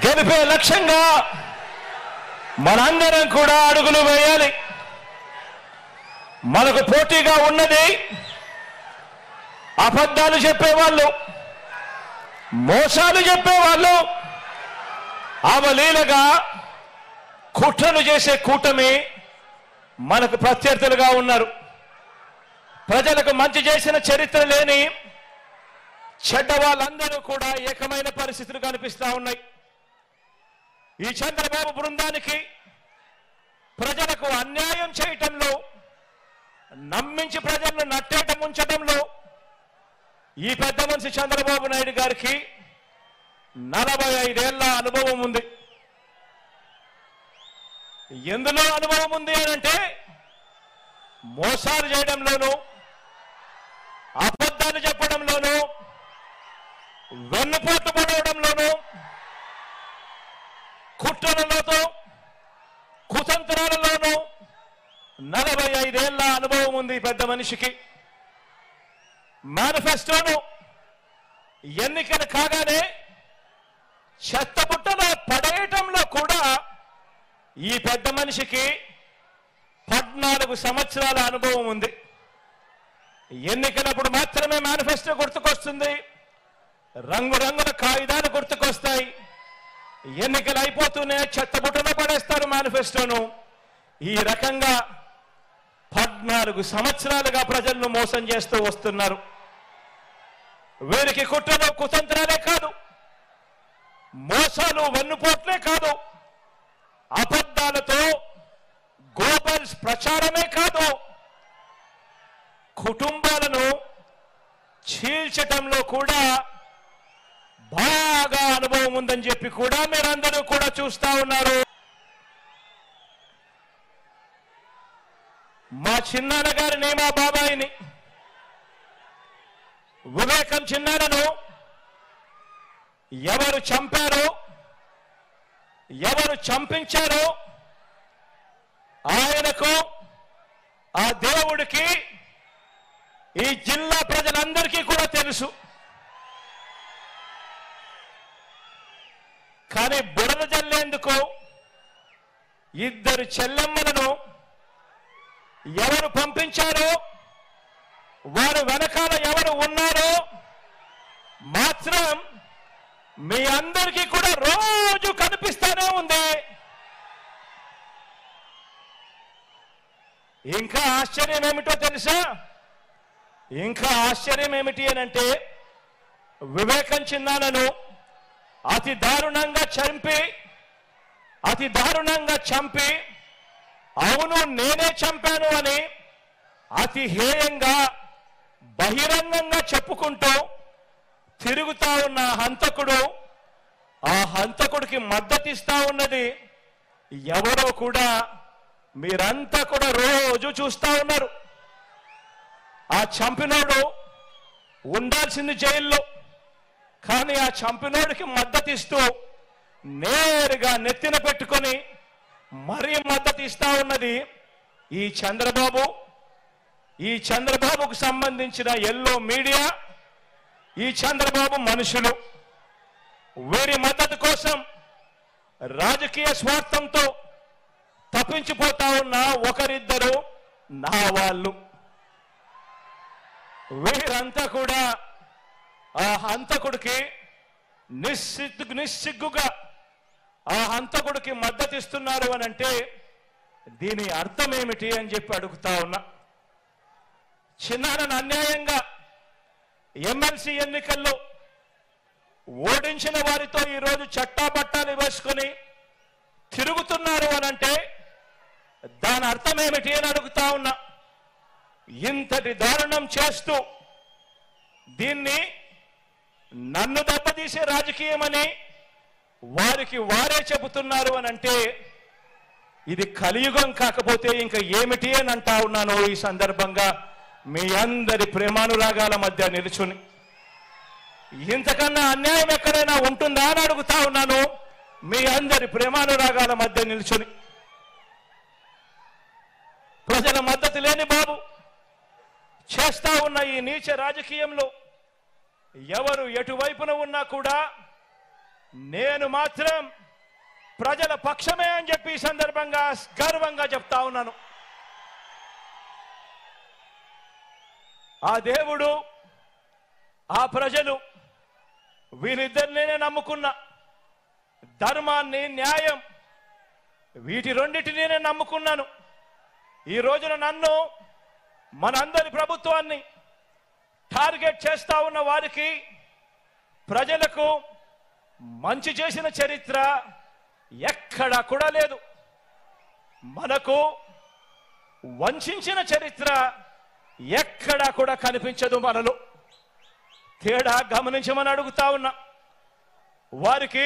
గెలిపే లక్ష్యంగా మనందరం కూడా అడుగులు వేయాలి. మనకు పోటీగా ఉన్నది అబద్ధాలు చెప్పేవాళ్ళు, మోసాలు చెప్పేవాళ్ళు, అవలీలగా కుట్రలు చేసే కూటమి మనకు ప్రత్యర్థులుగా ఉన్నారు. ప్రజలకు మంచి చేసిన చరిత్ర లేని చెడ్డ వాళ్ళందరూ కూడా ఏకమైన పరిస్థితులు కనిపిస్తా ఉన్నాయి. ఈ చంద్రబాబు బృందానికి ప్రజలకు అన్యాయం చేయటంలో, నమ్మించి ప్రజలను నట్టేట ముంచడంలో ఈ పెద్ద మనిషి చంద్రబాబు నాయుడు గారికి 45 ఏళ్ల అనుభవం ఉంది. ఎందులో అనుభవం ఉంది అనంటే మోసాలు చేయడంలోనూ, అబద్ధాలు చెప్పడంలోనూ, వెన్నుపోటు పడవడంలోనూ, కుట్రలతో కుతంత్రాలలోనూ 45 ఏళ్ల అనుభవం ఉంది పెద్ద మనిషికి. మేనిఫెస్టోను ఎన్నికలు కాగానే చెత్తబుట్టలో పడేయటంలో కూడా ఈ పెద్ద మనిషికి 14 సంవత్సరాల అనుభవం ఉంది. ఎన్నికలప్పుడు మాత్రమే మేనిఫెస్టో గుర్తుకొస్తుంది, రంగురంగుల కాగితాలు గుర్తుకొస్తాయి. ఎన్నికలు అయిపోతూనే చెత్తబుట్టలో పడేస్తారు మేనిఫెస్టోను. ఈ రకంగా 14 సంవత్సరాలుగా ప్రజలను మోసం చేస్తూ వస్తున్నారు. వీరికి కుట్రలు కుతంత్రాలే కాదు, మోసాలు వెన్నుపోట్లే కాదు, అబద్ధాలతో గోబల్స్ ప్రచారమే కాదు, కుటుంబాలను చీల్చటంలో కూడా బాగా అనుభవం ఉందని చెప్పి కూడా మీరందరూ కూడా చూస్తా ఉన్నారు. మా చిన్నాన్న గారిని, మా బాబాయిని, వివేకం చిన్నాన్నను ఎవరు చంపారో, ఎవరు చంపించారో ఆయనకు, ఆ దేవుడికి, ఈ జిల్లా ప్రజలందరికీ కూడా తెలుసు. కానీ బురద జల్లేందుకు ఇద్దరు చెల్లెమ్మలను ఎవరు పంపించారో, వారు వెనకాల ఎవరు ఉన్నారో మాత్రం మీ అందరికీ కూడా రోజు కనిపిస్తానే ఉంది. ఇంకా ఆశ్చర్యం ఏమిటో తెలుసా? ఇంకా ఆశ్చర్యం ఏమిటి అనంటే, వివేకం చిన్నాన్నను అతి దారుణంగా చంపి అవును నేనే చంపాను అని అతి హేయంగా బహిరంగంగా చెప్పుకుంటూ తిరుగుతా ఉన్న హంతకుడు, ఆ హంతకుడికి మద్దతిస్తా ఉన్నది ఎవరో కూడా మీరంతా కూడా రోజు చూస్తా ఉన్నారు. ఆ చంపినోడు ఉండాల్సింది జైల్లో, కానీ ఆ చంపినోడికి మద్దతిస్తూ నేరుగా నెత్తిన పెట్టుకొని మరీ మద్దతు ఇస్తా ఉన్నది ఈ చంద్రబాబు, ఈ చంద్రబాబుకు సంబంధించిన ఎల్లో మీడియా, ఈ చంద్రబాబు మనుషులు. వీరి మద్దతు కోసం రాజకీయ స్వార్థంతో తప్పించిపోతా ఉన్న ఒకరిద్దరు నా వాళ్ళు. వీరంతా కూడా ఆ హంతకుడికి నిస్సిగ్గుగా ఆ హంతకుడికి మద్దతు ఇస్తున్నారు అని అంటే దీని అర్థం ఏమిటి అని చెప్పి అడుగుతా ఉన్నా. చిన్నాన్నను అన్యాయంగా ఎమ్మెల్సీ ఎన్నికల్లో ఓడించిన వారితో ఈరోజు చట్టాపట్టాలు వేసుకొని తిరుగుతున్నారు అని అంటే దాని అర్థం ఏమిటి అని అడుగుతా ఉన్నా. ఇంతటి దారుణం చేస్తూ దీన్ని నన్ను దెబ్బతీసే రాజకీయమని వారికి వారే చెబుతున్నారు అని అంటే ఇది కలియుగం కాకపోతే ఇంకా ఏమిటి అని అంటా ఉన్నాను. ఈ సందర్భంగా మీ అందరి ప్రేమానురాగాల మధ్య నిలుచుని ఇంతకన్నా అన్యాయం ఎక్కడైనా ఉంటుందా అని అడుగుతా ఉన్నాను. మీ అందరి ప్రేమానురాగాల మధ్య నిలుచుని ప్రజల మద్దతు లేని బాబు చేస్తా ఉన్న ఈ నీచ రాజకీయంలో ఎవరు ఎటువైపున ఉన్నా కూడా నేను మాత్రం ప్రజల పక్షమే అని చెప్పి ఈ సందర్భంగా గర్వంగా చెప్తా ఉన్నాను. ఆ దేవుడు, ఆ ప్రజలు వీరిద్దరినే నమ్ముకున్న. ధర్మాన్ని, న్యాయం, వీటి రెండింటినీ నేను నమ్ముకున్నాను. ఈ రోజున నన్ను, మనందరి ప్రభుత్వాన్ని టార్గెట్ చేస్తా ఉన్న వారికి, ప్రజలకు మంచి చేసిన చరిత్ర ఎక్కడా కూడా లేదు. మనకు వంచిన చరిత్ర ఎక్కడా కూడా కనిపించదు. మనలో తేడా గమనించమని అడుగుతా ఉన్నా. వారికి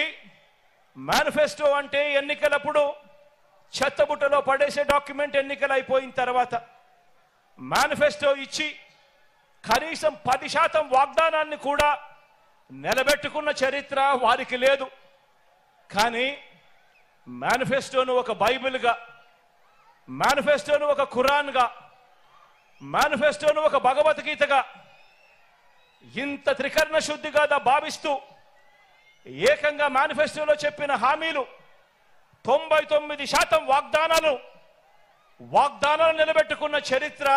మేనిఫెస్టో అంటే ఎన్నికలప్పుడు చెత్తబుట్టలో పడేసే డాక్యుమెంట్. ఎన్నికలు అయిపోయిన తర్వాత మేనిఫెస్టో ఇచ్చి కనీసం 10% వాగ్దానాన్ని కూడా నిలబెట్టుకున్న చరిత్ర వారికి లేదు. కానీ మేనిఫెస్టోను ఒక బైబిల్గా, మేనిఫెస్టోను ఒక ఖురాన్గా, మేనిఫెస్టోను ఒక భగవద్గీతగా, ఇంత త్రికరణ శుద్ధిగా భావిస్తూ ఏకంగా మేనిఫెస్టోలో చెప్పిన హామీలు 99% వాగ్దానాలు నిలబెట్టుకున్న చరిత్ర